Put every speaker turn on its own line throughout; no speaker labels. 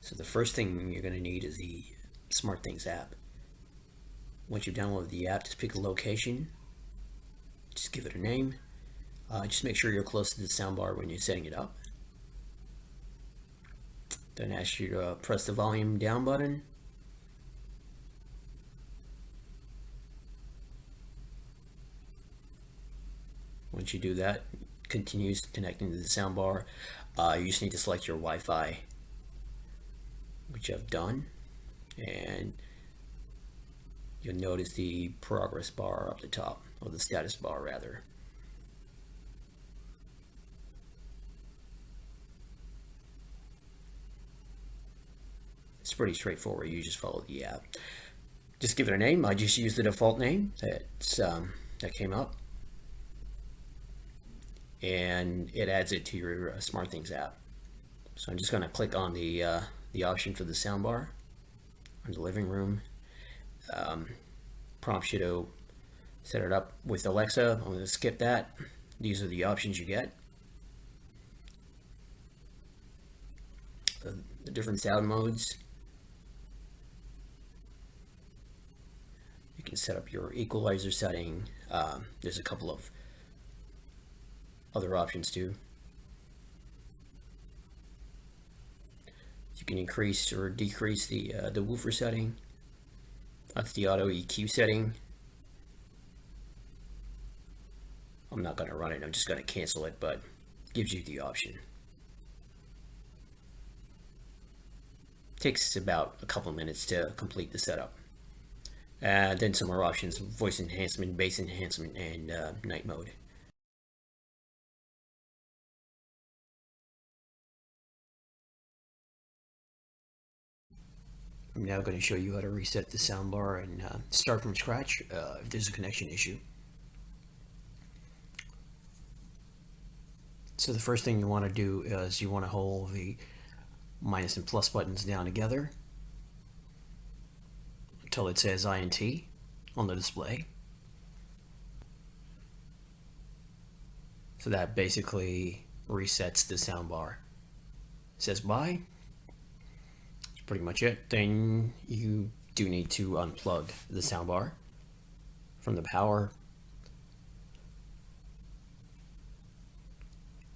So the first thing you're going to need is the SmartThings app. Once you've downloaded the app, just pick a location, just give it a name. Just make sure you're close to the soundbar when you're setting it up. Then ask you to press the volume down button. Once you do that, continues connecting to the soundbar. You just need to select your Wi-Fi, which I've done, and you'll notice the progress bar up the top, or the status bar rather. It's pretty straightforward. You just follow the app. Just give it a name. I just use the default name that came up, and it adds it to your SmartThings app. So I'm just going to click on the option for the soundbar in the living room. Prompts you to set it up with Alexa. I'm going to skip that. These are the options you get. The different sound modes. You can set up your equalizer setting. There's a couple of other options too. You can increase or decrease the woofer setting. That's the auto EQ setting. I'm not going to run it. I'm just going to cancel it, but it gives you the option. Takes about a couple minutes to complete the setup. Then some more options: voice enhancement, bass enhancement, and night mode. I'm now going to show you how to reset the soundbar and start from scratch if there's a connection issue. So the first thing you want to do is you want to hold the minus and plus buttons down together until it says INT on the display. So that basically resets the soundbar. It says bye. That's pretty much it. Then you do need to unplug the soundbar from the power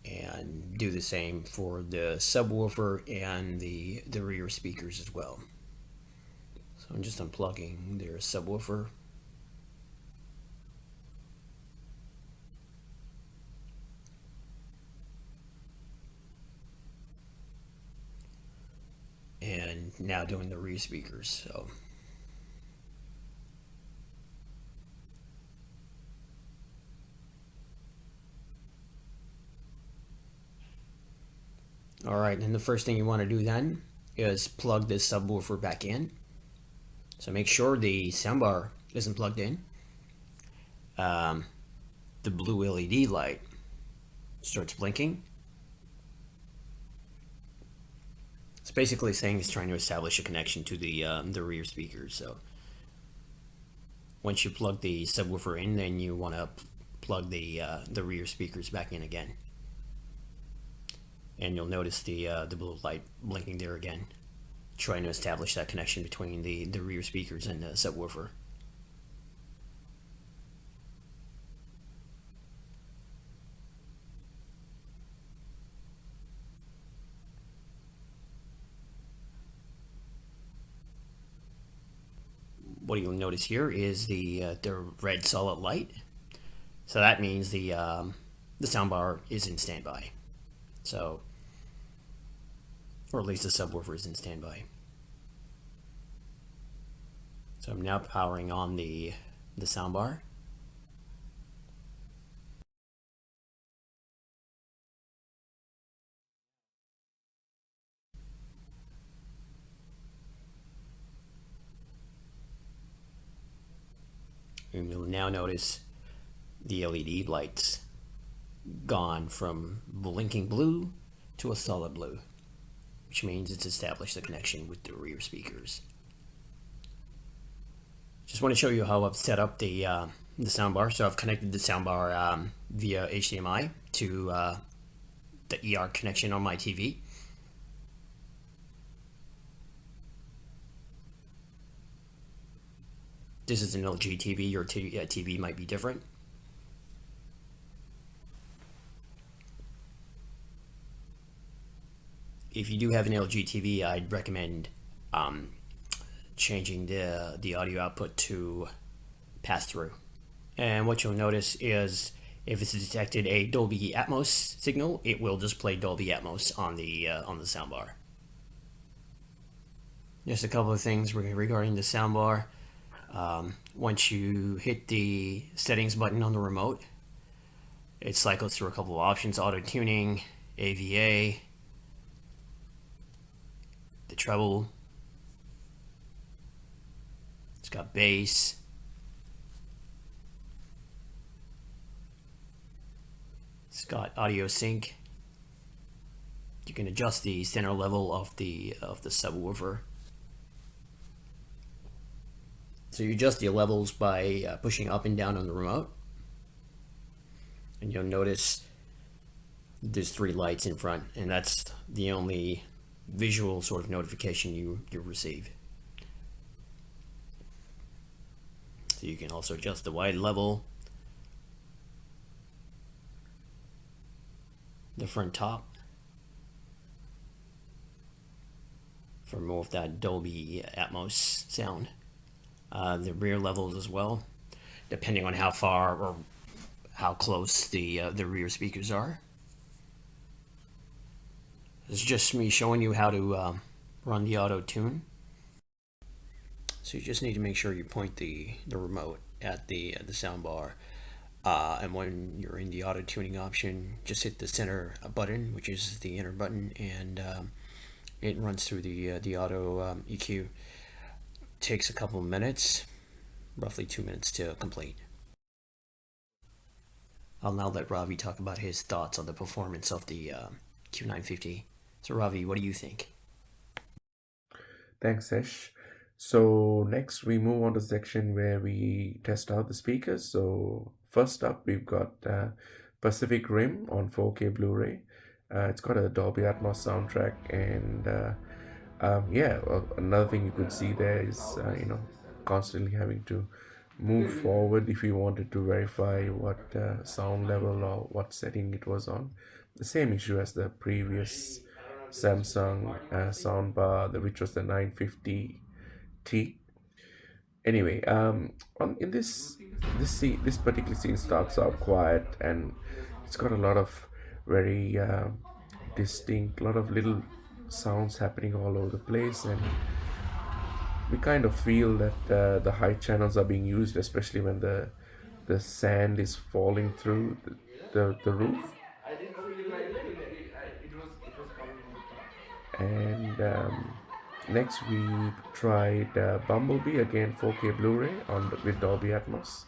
and do the same for the subwoofer and the rear speakers as well. So I'm just unplugging their subwoofer. And now doing the rear speakers. So all right, and the first thing you want to do then is plug this subwoofer back in. So make sure the soundbar isn't plugged in. The blue LED light starts blinking. It's basically saying it's trying to establish a connection to the rear speakers. So once you plug the subwoofer in, then you want to plug the rear speakers back in again. And you'll notice the blue light blinking there again, trying to establish that connection between the rear speakers and the subwoofer. What you'll notice here is the red solid light. So that means the soundbar is in standby. So, or at least the subwoofer is in standby. So I'm now powering on the soundbar. And you'll now notice the LED lights gone from blinking blue to a solid blue, which means it's established a connection with the rear speakers. Just want to show you how I've set up the soundbar. So I've connected the soundbar via HDMI to the ER connection on my TV. this is an LG TV. Your TV might be different. If you do have an LG TV, I'd recommend changing the audio output to pass through. And what you'll notice is if it's detected a Dolby Atmos signal, it will display Dolby Atmos on the soundbar. Just a couple of things regarding the soundbar. Once you hit the settings button on the remote, it cycles through a couple of options: auto tuning, AVA, the treble. It's got bass. It's got audio sync. You can adjust the center level of the subwoofer. So you adjust the levels by pushing up and down on the remote. And you'll notice there's 3 lights in front, and that's the only visual sort of notification you receive. So you can also adjust the wide level, the front top, for more of that Dolby Atmos sound. The rear levels as well, depending on how far or how close the rear speakers are. This is just me showing you how to run the auto tune. So you just need to make sure you point the remote at the soundbar, and when you're in the auto tuning option, just hit the center button, which is the enter button, and it runs through the auto EQ. Takes a couple of minutes, roughly 2 minutes to complete. I'll now let Ravi talk about his thoughts on the performance of the Q950. So Ravi, what do you think?
Thanks, Sesh. So next we move on to the section where we test out the speakers. So first up, we've got Pacific Rim on 4K Blu-ray. It's got a Dolby Atmos soundtrack, and another thing you could see there is constantly having to move forward if you wanted to verify what sound level or what setting it was on. The same issue as the previous Samsung soundbar, which was the 950T. Anyway, in this particular scene starts out quiet, and it's got a lot of very distinct, lot of little sounds happening all over the place, and we kind of feel that the high channels are being used, especially when the sand is falling through the roof. And next we tried Bumblebee, again 4K Blu-ray with Dolby Atmos,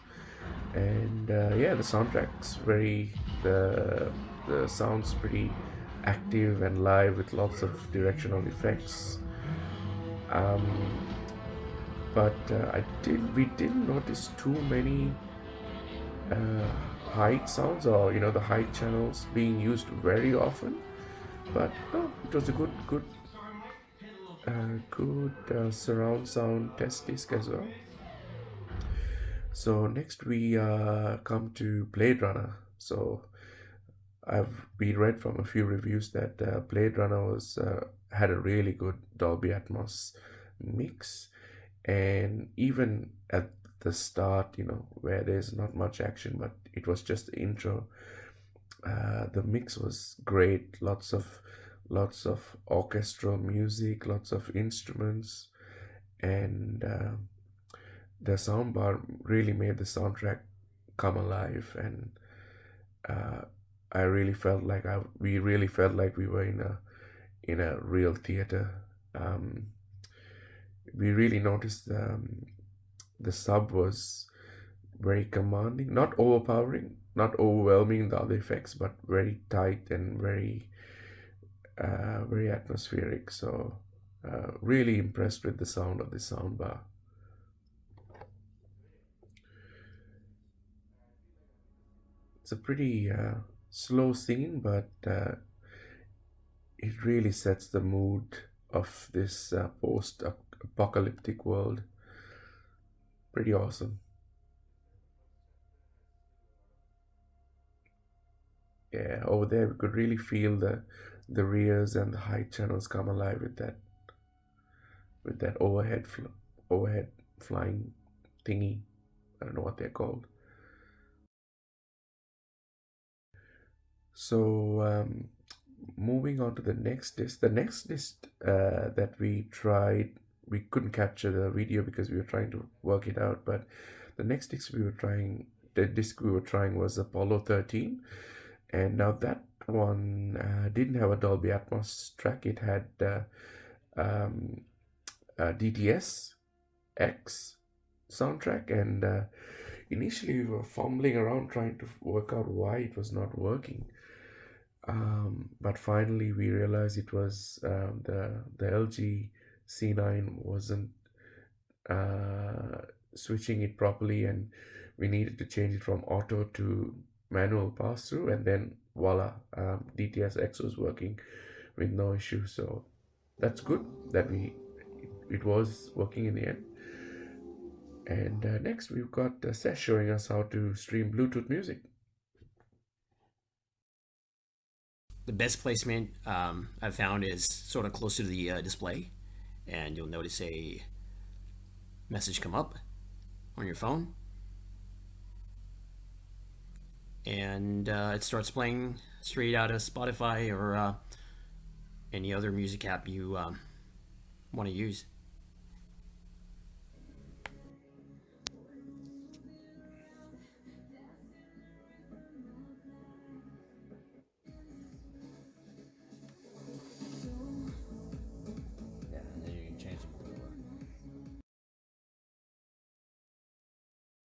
and the soundtrack's the sound's pretty active and live with lots of directional effects. But we didn't notice too many height sounds, or the height channels being used very often. But it was a good surround sound test disc as well. So next we come to Blade Runner. So we read from a few reviews that Blade Runner had a really good Dolby Atmos mix, and even at the start, where there's not much action, but it was just the intro, the mix was great. Lots of orchestral music, lots of instruments, and the soundbar really made the soundtrack come alive. And we really felt like we were in a real theater. We really noticed the sub was very commanding, not overpowering, not overwhelming the other effects, but very tight and very atmospheric. So really impressed with the sound of the soundbar. It's a pretty slow scene, but it really sets the mood of this post-apocalyptic world. Pretty awesome. Yeah, over there we could really feel the rears and the high channels come alive with that overhead flying thingy. I don't know what they're called. So moving on to the next disc. The next disc that we tried, we couldn't capture the video because we were trying to work it out. But the next the disc we were trying was Apollo 13, and now that one didn't have a Dolby Atmos track. It had um, DTS X soundtrack, and initially we were fumbling around trying to work out why it was not working. But finally, we realized it was the LG C9 wasn't uh, switching it properly, and we needed to change it from auto to manual pass through, and then voila, DTS X was working with no issue. So that's good that it was working in the end. And next, we've got Sesh showing us how to stream Bluetooth music.
The best placement I've found is sort of close to the display, and you'll notice a message come up on your phone, and it starts playing straight out of Spotify or any other music app you want to use.